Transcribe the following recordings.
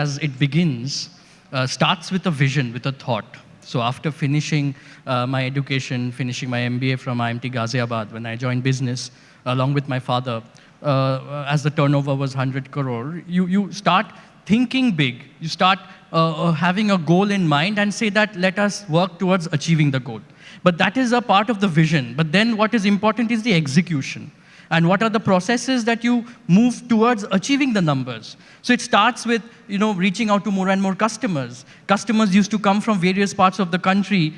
as it begins, starts with a vision, with a thought. So after finishing my education, finishing my MBA from IMT Ghaziabad, when I joined business along with my father, as the turnover was 100 crore, you start thinking big. You start having a goal in mind and say that let us work towards achieving the goal. But that is a part of the vision. But then what is important is the execution. And what are the processes that you move towards achieving the numbers? So it starts with, reaching out to more and more customers. Customers used to come from various parts of the country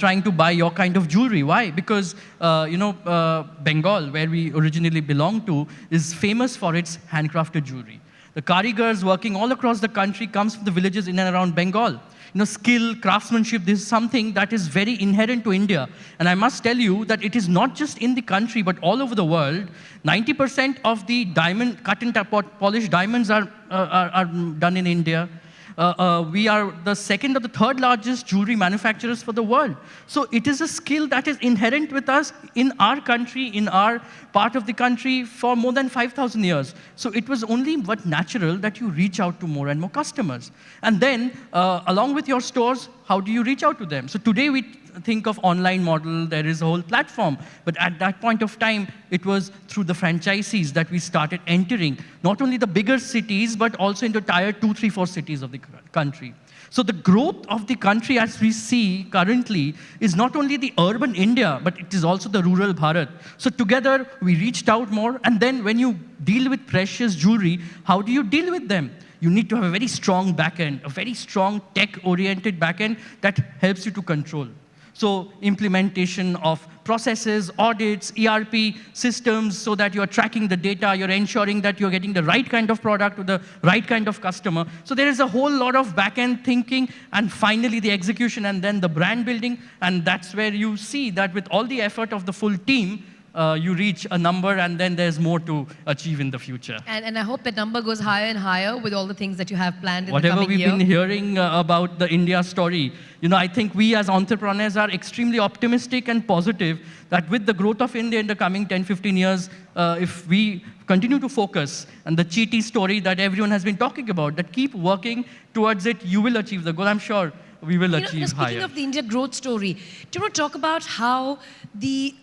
trying to buy your kind of jewelry. Why? Because, Bengal, where we originally belong to, is famous for its handcrafted jewelry. The karigars working all across the country comes from the villages in and around Bengal. Skill, craftsmanship, this is something that is very inherent to India. And I must tell you that it is not just in the country, but all over the world. 90% of the diamond, cut and polished diamonds are done in India. We are the second or the third largest jewelry manufacturers for the world. So it is a skill that is inherent with us in our country, in our part of the country for more than 5,000 years. So it was only but natural that you reach out to more and more customers. And then, along with your stores, how do you reach out to them? So today we think of online model, there is a whole platform. But at that point of time, it was through the franchisees that we started entering, not only the bigger cities, but also into tier 2, 3, 4 cities of the country. So the growth of the country as we see currently is not only the urban India, but it is also the rural Bharat. So together, we reached out more. And then when you deal with precious jewelry, how do you deal with them? You need to have a very strong backend, a very strong tech-oriented backend that helps you to control. So implementation of processes, audits, ERP systems, so that you're tracking the data, you're ensuring that you're getting the right kind of product to the right kind of customer. So there is a whole lot of back-end thinking, and finally the execution, and then the brand building. And that's where you see that with all the effort of the full team, you reach a number, and then there's more to achieve in the future. And I hope that number goes higher and higher with all the things that you have planned in the coming year. Whatever we've been hearing about the India story, I think we as entrepreneurs are extremely optimistic and positive that with the growth of India in the coming 10, 15 years, if we continue to focus on the Cheetah story that everyone has been talking about, that keep working towards it, you will achieve the goal. I'm sure we will achieve higher. Speaking of the India growth story, do you want to talk about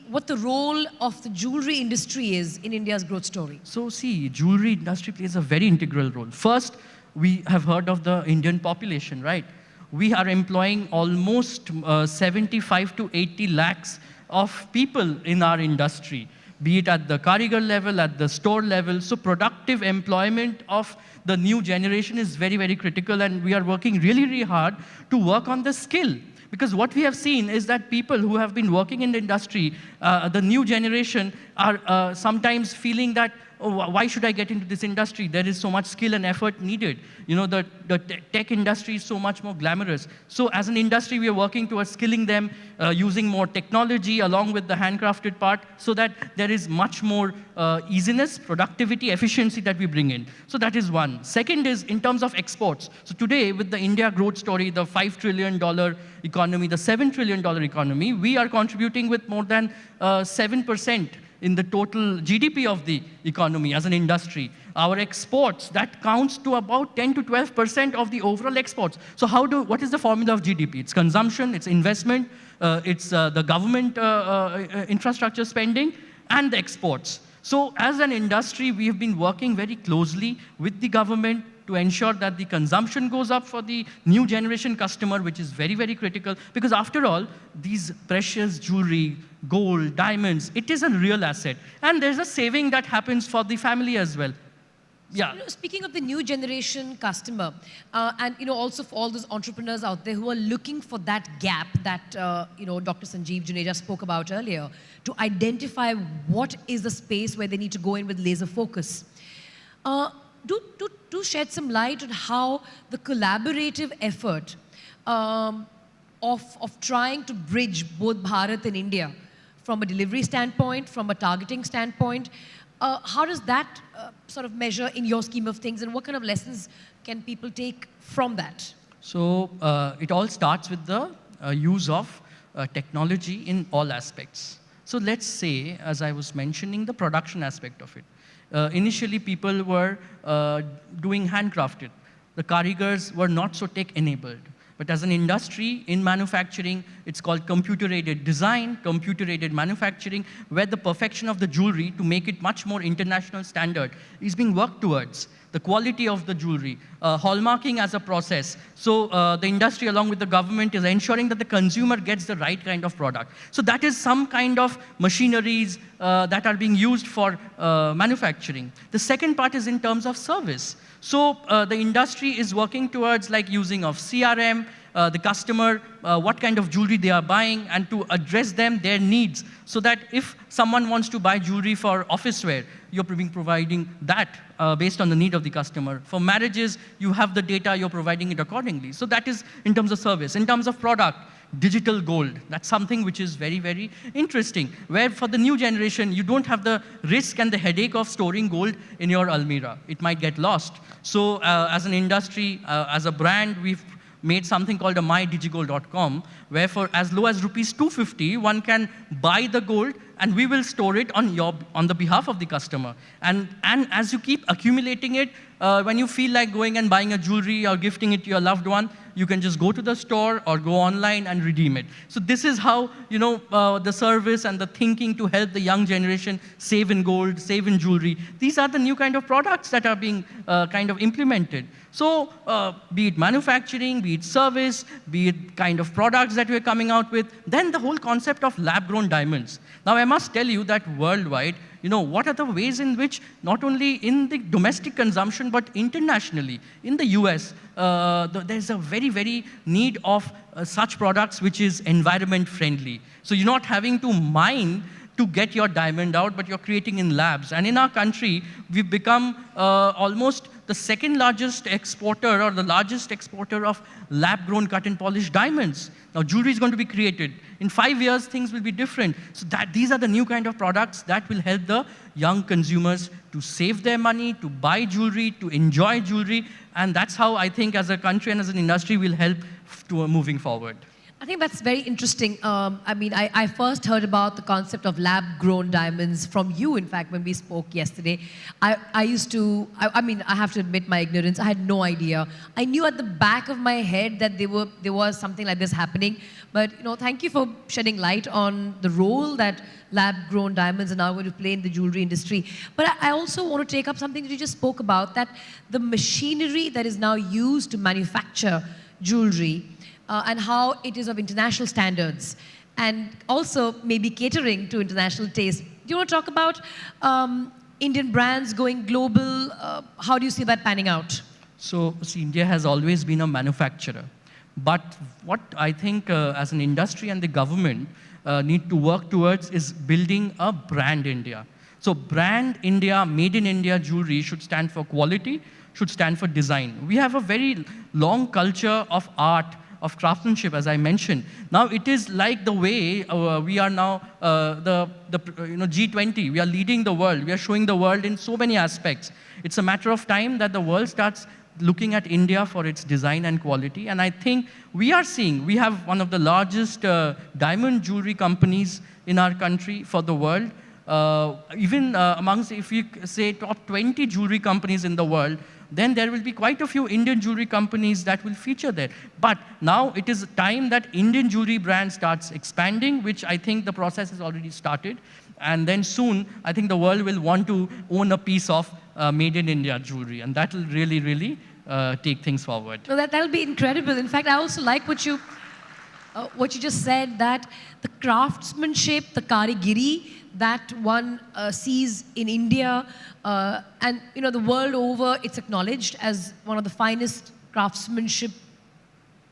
what the role of the jewelry industry is in India's growth story? So see, jewelry industry plays a very integral role. First, we have heard of the Indian population, right? We are employing almost 75 to 80 lakhs of people in our industry, be it at the karigar level, at the store level. So productive employment of the new generation is very, very critical, and we are working really, really hard to work on the skill. Because what we have seen is that people who have been working in the industry, the new generation, are sometimes feeling that, oh, why should I get into this industry? There is so much skill and effort needed. The tech industry is so much more glamorous. So as an industry, we are working towards skilling them, using more technology along with the handcrafted part, so that there is much more easiness, productivity, efficiency that we bring in. So that is one. Second is in terms of exports. So today, with the India growth story, the $5 trillion economy, the $7 trillion economy, we are contributing with more than 7% in the total GDP of the economy as an industry. Our exports, that counts to about 10 to 12% of the overall exports. So what is the formula of GDP? It's consumption, it's investment, it's the government infrastructure spending, and the exports. So as an industry, we have been working very closely with the government to ensure that the consumption goes up for the new generation customer, which is very, very critical. Because after all, these precious jewelry, gold, diamonds, it is a real asset. And there's a saving that happens for the family as well. Yeah. Speaking of the new generation customer, and also for all those entrepreneurs out there who are looking for that gap that Dr. Sanjeev Juneja spoke about earlier, to identify what is the space where they need to go in with laser focus. Do shed some light on how the collaborative effort of trying to bridge both Bharat and India from a delivery standpoint, from a targeting standpoint, how does that sort of measure in your scheme of things, and what kind of lessons can people take from that? So it all starts with the use of technology in all aspects. So let's say, as I was mentioning, the production aspect of it. Initially, people were doing handcrafted. the karigars were not so tech-enabled. But as an industry in manufacturing, it's called computer-aided design, computer-aided manufacturing, where the perfection of the jewelry to make it much more international standard is being worked towards. The quality of the jewelry, hallmarking as a process. So the industry along with the government is ensuring that the consumer gets the right kind of product. So that is some kind of machineries that are being used for manufacturing. The second part is in terms of service. So the industry is working towards like using of CRM, the customer, what kind of jewelry they are buying, and to address them, their needs, so that if someone wants to buy jewelry for office wear, you're providing that based on the need of the customer. For marriages, you have the data, you're providing it accordingly. So that is in terms of service. In terms of product, digital gold. That's something which is very, very interesting, where for the new generation, you don't have the risk and the headache of storing gold in your almirah. It might get lost. So as an industry, as a brand, we've made something called a mydigigold.com, where for as low as rupees 250, one can buy the gold and we will store it on the behalf of the customer. And as you keep accumulating it, when you feel like going and buying a jewelry or gifting it to your loved one, you can just go to the store or go online and redeem it. So this is how, the service and the thinking to help the young generation save in gold, save in jewelry. These are the new kind of products that are being kind of implemented. So be it manufacturing, be it service, be it kind of products that we're coming out with, then the whole concept of lab-grown diamonds. Now, I must tell you that worldwide, what are the ways in which, not only in the domestic consumption, but internationally, in the US, there's a very, very need of such products which is environment friendly. So you're not having to mine to get your diamond out, but you're creating in labs. And in our country, we've become almost the second largest exporter or the largest exporter of lab-grown cut and polished diamonds. Now, jewelry is going to be created. In 5 years, things will be different. So these are the new kind of products that will help the young consumers to save their money, to buy jewelry, to enjoy jewelry. And that's how I think as a country and as an industry will help to moving forward. I think that's very interesting. I first heard about the concept of lab-grown diamonds from you, in fact, when we spoke yesterday. I have to admit my ignorance. I had no idea. I knew at the back of my head that there was something like this happening. But, thank you for shedding light on the role that lab-grown diamonds are now going to play in the jewelry industry. But I also want to take up something that you just spoke about, that the machinery that is now used to manufacture jewelry, and how it is of international standards, and also maybe catering to international taste. Do you want to talk about Indian brands going global? How do you see that panning out? So, see, India has always been a manufacturer. But what I think as an industry and the government need to work towards is building a brand India. So brand India, made in India jewelry should stand for quality, should stand for design. We have a very long culture of art, of craftsmanship, as I mentioned. Now it is like the way we are now the G20. We are leading the world. We are showing the world in so many aspects. It's a matter of time that the world starts looking at India for its design and quality. And I think we have one of the largest diamond jewelry companies in our country for the world. Even amongst, if you say, top 20 jewelry companies in the world, then there will be quite a few Indian jewelry companies that will feature there. But now it is time that Indian jewelry brand starts expanding, which I think the process has already started. And then soon, I think the world will want to own a piece of made in India jewelry. And that will really, really take things forward. No, that'll be incredible. In fact, I also like what you just said, that the craftsmanship, the karigiri that one sees in India, and the world over, it's acknowledged as one of the finest craftsmanship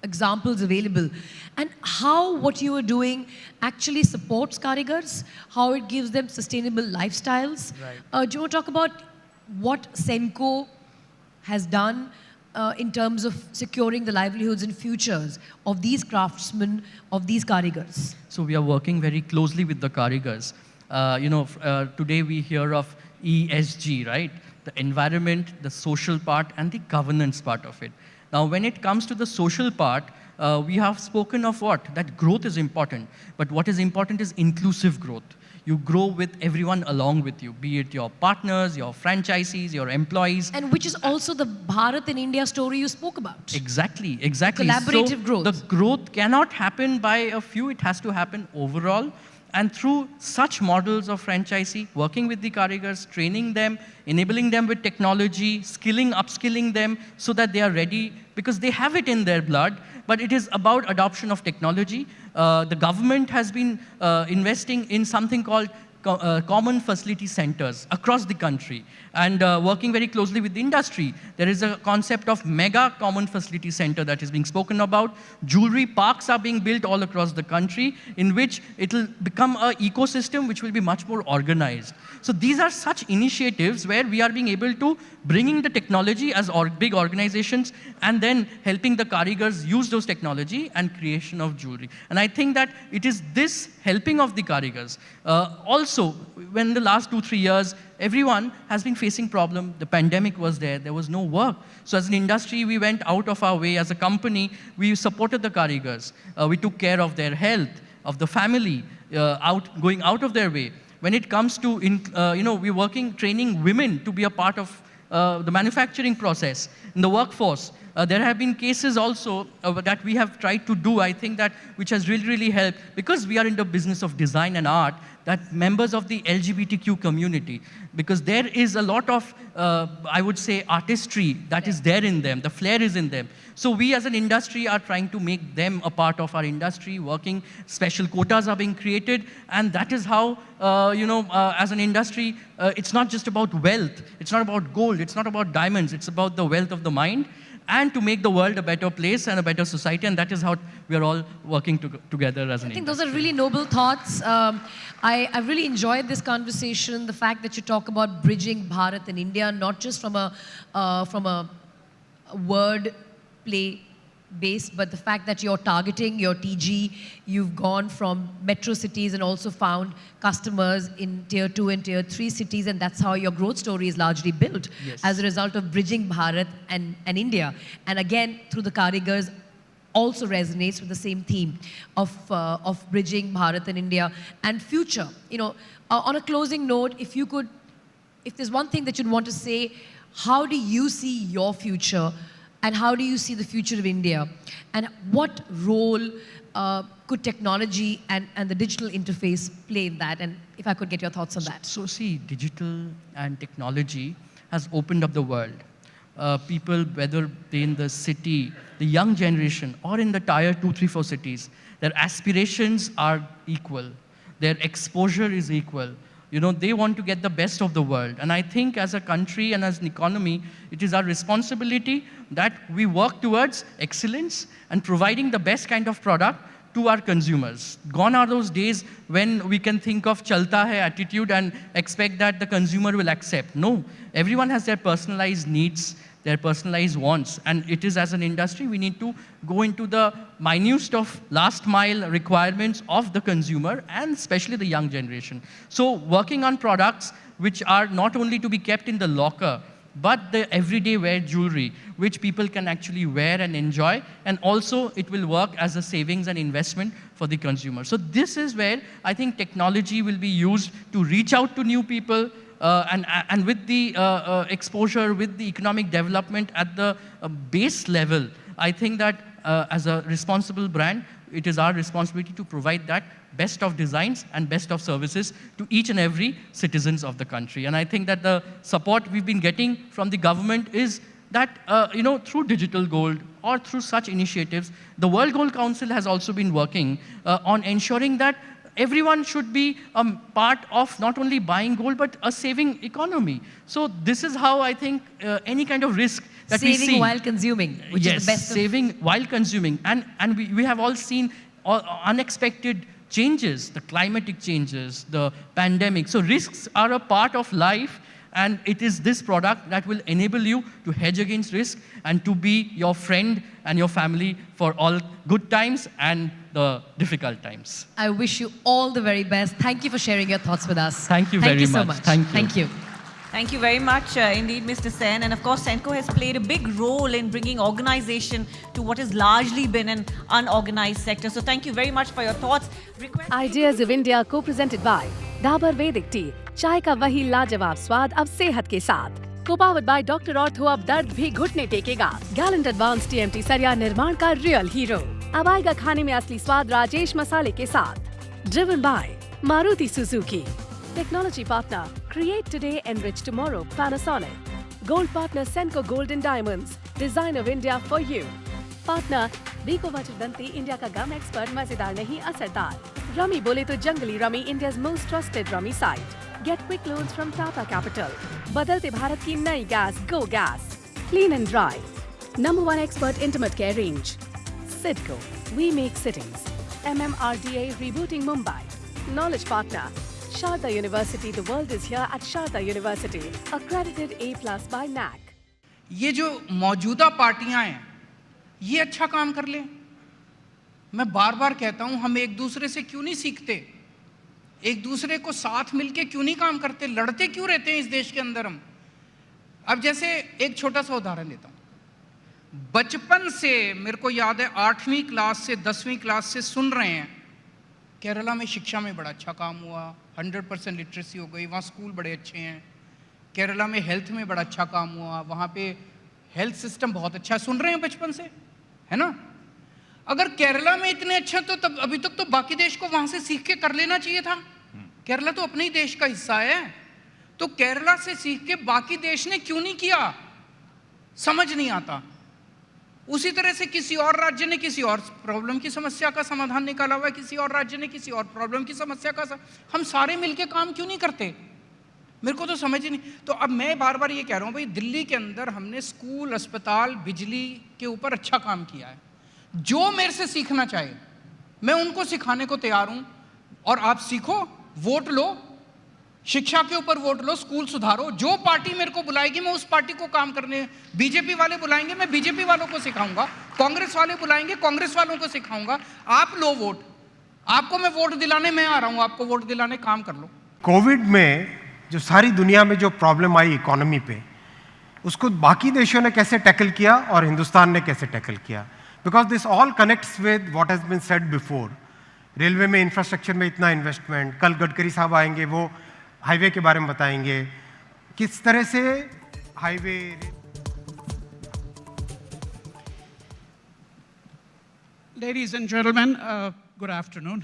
examples available. And how what you are doing actually supports karigars, how it gives them sustainable lifestyles. Right. Do you want to talk about what Senco has done in terms of securing the livelihoods and futures of these craftsmen, of these karigars? So we are working very closely with the karigars. Today we hear of ESG, right? The environment, the social part, and the governance part of it. Now, when it comes to the social part, we have spoken of what? That growth is important. But what is important is inclusive growth. You grow with everyone along with you, be it your partners, your franchisees, your employees. And which is also the Bharat in India story you spoke about. Exactly. Collaborative growth. The growth cannot happen by a few, it has to happen overall. And through such models of franchisee, working with the karigars, training them, enabling them with technology, skilling, upskilling them so that they are ready, because they have it in their blood, but it is about adoption of technology. The government has been investing in something called common facility centers across the country, and working very closely with the industry. There is a concept of mega common facility center that is being spoken about. Jewelry parks are being built all across the country, in which it will become an ecosystem which will be much more organized. So these are such initiatives where we are being able to bringing the technology as big organizations, and then helping the karigars use those technology and creation of jewelry. And I think that it is this helping of the karigars. Also, when the last 2-3 years, everyone has been facing problem. The pandemic was there was no work. So as an industry, we went out of our way. As a company, we supported the karigars. We took care of their health, of the family, going out of their way. When it comes to, we're working, training women to be a part of the manufacturing process in the workforce. There have been cases also that we have tried to do, I think that, which has really, really helped, because we are in the business of design and art, that members of the LGBTQ community, because there is a lot of, I would say, artistry that is there in them, the flair is in them. So we as an industry are trying to make them a part of our industry, working, special quotas are being created, and that is how, as an industry, it's not just about wealth, it's not about gold, it's not about diamonds, it's about the wealth of the mind, and to make the world a better place and a better society, and that is how we are all working together as an industry. I think those are really noble thoughts. I really enjoyed this conversation, the fact that you talk about bridging Bharat and India, not just from a word play base, but the fact that you're targeting your TG, you've gone from metro cities and also found customers in tier 2 and tier 3 cities, and that's how your growth story is largely built, yes, as a result of bridging Bharat and India. And again, through the karigars, also resonates with the same theme of bridging Bharat and India and future. On a closing note, if there's one thing that you'd want to say, how do you see your future? And how do you see the future of India? And what role could technology and the digital interface play in that? And if I could get your thoughts on that. So see, digital and technology has opened up the world. People, whether they're in the city, the young generation, or in the tier 2, 3, 4 cities, their aspirations are equal. Their exposure is equal. They want to get the best of the world. And I think as a country and as an economy, it is our responsibility that we work towards excellence and providing the best kind of product to our consumers. Gone are those days when we can think of chalta hai attitude and expect that the consumer will accept. No, everyone has their personalized needs, their personalized wants. And it is, as an industry, we need to go into the minutest of last mile requirements of the consumer, and especially the young generation. So working on products which are not only to be kept in the locker, but the everyday wear jewelry, which people can actually wear and enjoy, and also it will work as a savings and investment for the consumer. So this is where I think technology will be used to reach out to new people, and with the exposure, with the economic development at the base level. I think that as a responsible brand, it is our responsibility to provide that best of designs and best of services to each and every citizens of the country. And I think that the support we've been getting from the government is that, through digital gold or through such initiatives, the World Gold Council has also been working on ensuring that everyone should be part of not only buying gold, but a saving economy. So this is how I think any kind of risk that we see. Saving while consuming, which is the best. Saving while consuming. And we have all seen unexpected changes, the climatic changes, the pandemic. So risks are a part of life, and it is this product that will enable you to hedge against risk and to be your friend and your family for all good times and the difficult times. I wish you all the very best. Thank you for sharing your thoughts with us. Thank you very so much. much. Thank you. Thank you. Thank you very much indeed, Mr. Sen. And of course, Senco has played a big role in bringing organization to what has largely been an unorganized sector. So thank you very much for your thoughts. Ideas of India, co-presented by Dabur वैदिक T, चाय का वही लाजवाब स्वाद अब सेहत के साथ। को-पावर्ड बाय डॉक्टर ऑर्थो अब दर्द भी घुटने टेकेगा। गैलेंट एडवांस टीएमटी सरिया निर्माण का रियल हीरो। अब आएगा खाने में असली स्वाद राजेश मसाले के साथ। Driven by Maruti Suzuki. Technology partner create today enrich tomorrow Panasonic. Gold partner Senco gold and diamonds, design of India for you. Partner Vicco Vajradanti, India का गम एक्सपर्ट, मजेदार नहीं असरदार। रमी बोले तो Junglee rummy, India's most trusted rummy site. Get quick loans from Tata Capital. बदलते भारत की नई गैस, go gas. Clean and dry, number 1 expert intimate care range. CIDCO, we make cities. MMRDA rebooting Mumbai. Knowledge partner Sharda University. The world is here at Sharda University. Accredited A+ by NAC. ये जो मौजूदा पार्टियां हैं ये अच्छा काम कर लें। मैं बार बार कहता हूं, हम एक दूसरे से क्यों नहीं सीखते, एक दूसरे को साथ मिलके क्यों नहीं काम करते, लड़ते क्यों रहते हैं इस देश के अंदर हम। अब जैसे एक छोटा सा उदाहरण लेता हूं, बचपन से मेरे को याद है 8वीं क्लास से 10वीं क्लास से सुन रहे हैं केरला में शिक्षा में बड़ा अच्छा काम हुआ, 100% लिटरेसी हो गई, वहाँ स्कूल बड़े अच्छे हैं। केरला में हेल्थ में बड़ा अच्छा काम हुआ, वहाँ पे हेल्थ सिस्टम बहुत अच्छा है, सुन रहे हैं बचपन से, है ना। अगर केरला में इतने अच्छे तो तब अभी तक तो बाकी देश को वहाँ से सीख के कर लेना चाहिए था। केरला तो अपने ही देश का हिस्सा है, तो केरला से सीख के बाकी देश ने क्यों नहीं किया, समझ नहीं आता। उसी तरह से किसी और राज्य ने किसी और प्रॉब्लम की समस्या का समाधान निकाला हुआ है, किसी और राज्य ने किसी और प्रॉब्लम की समस्या का हम सारे मिलके काम क्यों नहीं करते, मेरे को तो समझ ही नहीं। तो अब मैं बार बार ये कह रहा हूँ भाई, दिल्ली के अंदर हमने स्कूल, अस्पताल, बिजली के ऊपर अच्छा काम किया है। जो मेरे से सीखना चाहे मैं उनको सिखाने को तैयार हूँ, और आप सीखो, वोट लो, शिक्षा के ऊपर वोट लो, स्कूल सुधारो। जो पार्टी मेरे को बुलाएगी मैं उस पार्टी को काम करने, बीजेपी वाले बुलाएंगे मैं बीजेपी वालों को सिखाऊंगा, कांग्रेस वाले बुलाएंगे कांग्रेस वालों को सिखाऊंगा। आप लो वोट, आपको मैं वोट दिलाने मैं आ रहा हूँ, आपको वोट दिलाने काम कर लो। कोविड में जो सारी दुनिया में जो प्रॉब्लम आई इकोनॉमी पे, उसको बाकी देशों ने कैसे टैकल किया और हिंदुस्तान ने कैसे टैकल किया, because this all connects with what has been said before. Railway में इंफ्रास्ट्रक्चर में इतना इन्वेस्टमेंट, कल गडकरी साहब आएंगे, वो हाईवे के बारे में बताएंगे, किस तरह से highway. Ladies and gentlemen, good afternoon.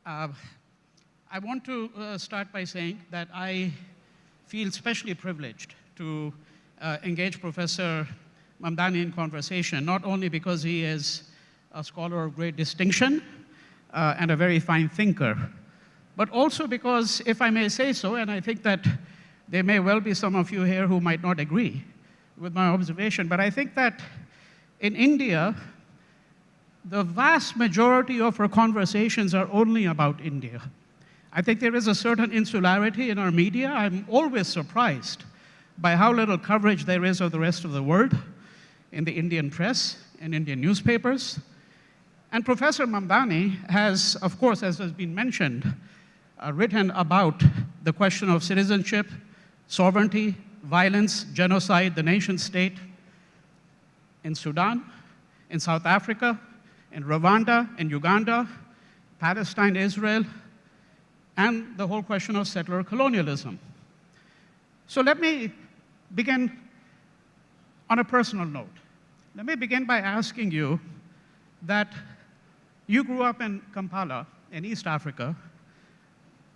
I want to start by saying that I feel especially privileged to engage Professor Mamdani in conversation, not only because he is a scholar of great distinction and a very fine thinker, but also because, if I may say so, and I think that there may well be some of you here who might not agree with my observation, but I think that in India, the vast majority of our conversations are only about India. I think there is a certain insularity in our media. I'm always surprised by how little coverage there is of the rest of the world in the Indian press and Indian newspapers. And Professor Mamdani has, of course, as has been mentioned, written about the question of citizenship, sovereignty, violence, genocide, the nation state in Sudan, in South Africa, in Rwanda, in Uganda, Palestine, Israel, and the whole question of settler colonialism. So let me begin on a personal note. Let me begin by asking you that you grew up in Kampala, in East Africa.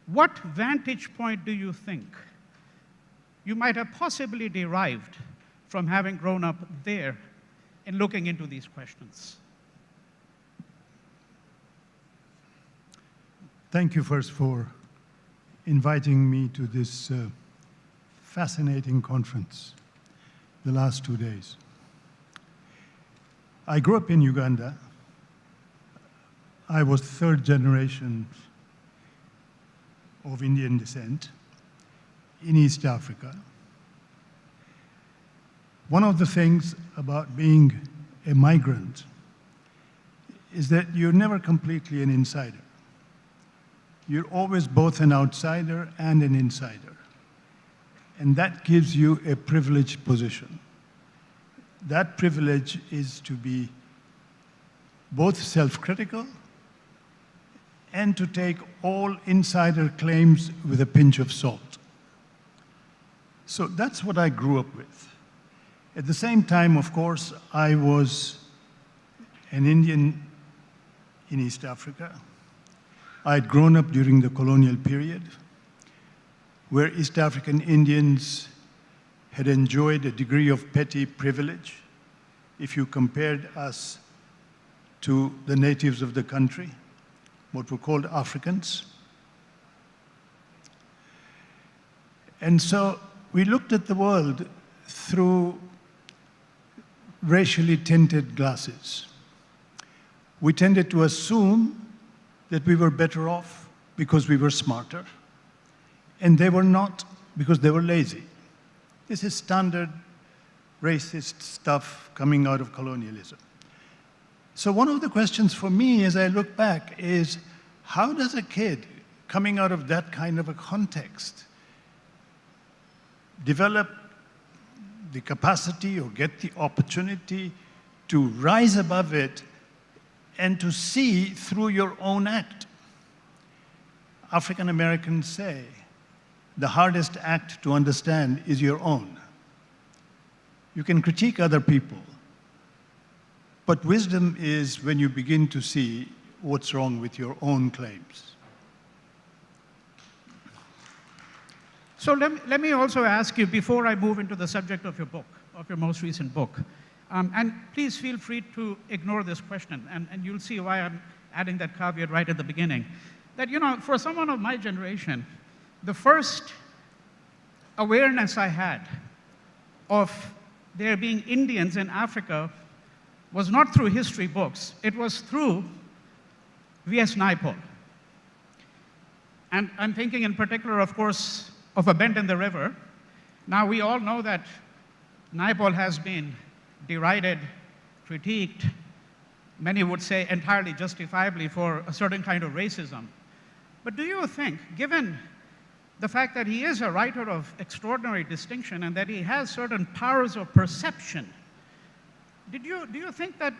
What vantage point do you think you might have possibly derived from having grown up there in looking into these questions? Thank you first for inviting me to this fascinating conference the last 2 days. I grew up in Uganda. I was third generation of Indian descent in East Africa. One of the things about being a migrant is that you're never completely an insider. You're always both an outsider and an insider. And that gives you a privileged position. That privilege is to be both self-critical and to take all insider claims with a pinch of salt. So that's what I grew up with. At the same time, of course, I was an Indian in East Africa. I had grown up during the colonial period, where East African Indians had enjoyed a degree of petty privilege if you compared us to the natives of the country, what were called Africans. And so we looked at the world through racially tinted glasses. We tended to assume that we were better off because we were smarter, and they were not because they were lazy. This is standard racist stuff coming out of colonialism. So one of the questions for me as I look back is, how does a kid coming out of that kind of a context develop the capacity or get the opportunity to rise above it and to see through your own act? African Americans say the hardest act to understand is your own. You can critique other people, but wisdom is when you begin to see what's wrong with your own claims. So let me also ask you, before I move into the subject of your book, of your most recent book, and please feel free to ignore this question, and you'll see why I'm adding that caveat right at the beginning. That, you know, for someone of my generation, the first awareness I had of there being Indians in Africa was not through history books. It was through V.S. Naipaul. And I'm thinking in particular, of course, of A Bend in the River. Now, we all know that Naipaul has been derided, critiqued, many would say entirely justifiably, for a certain kind of racism. But do you think, given the fact that he is a writer of extraordinary distinction and that he has certain powers of perception, do you think that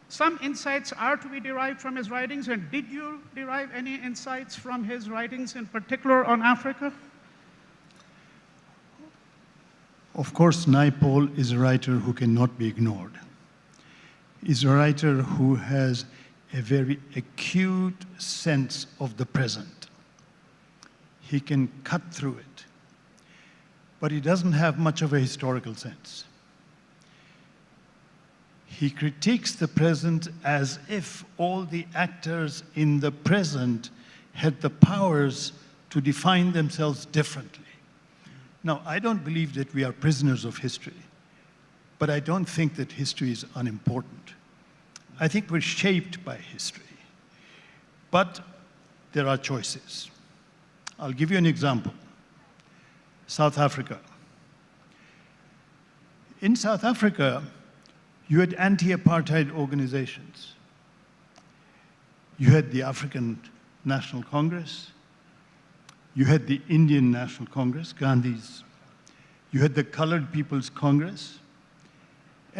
some insights are to be derived from his writings, and did you derive any insights from his writings, in particular on Africa? Of course, Naipaul is a writer who cannot be ignored. He's a writer who has a very acute sense of the present. He can cut through it, but he doesn't have much of a historical sense. He critiques the present as if all the actors in the present had the powers to define themselves differently. Now, I don't believe that we are prisoners of history, but I don't think that history is unimportant. I think we're shaped by history, but there are choices. I'll give you an example. South Africa. In South Africa, you had anti-apartheid organizations. You had the African National Congress. You had the Indian National Congress, Gandhi's. You had the Colored People's Congress.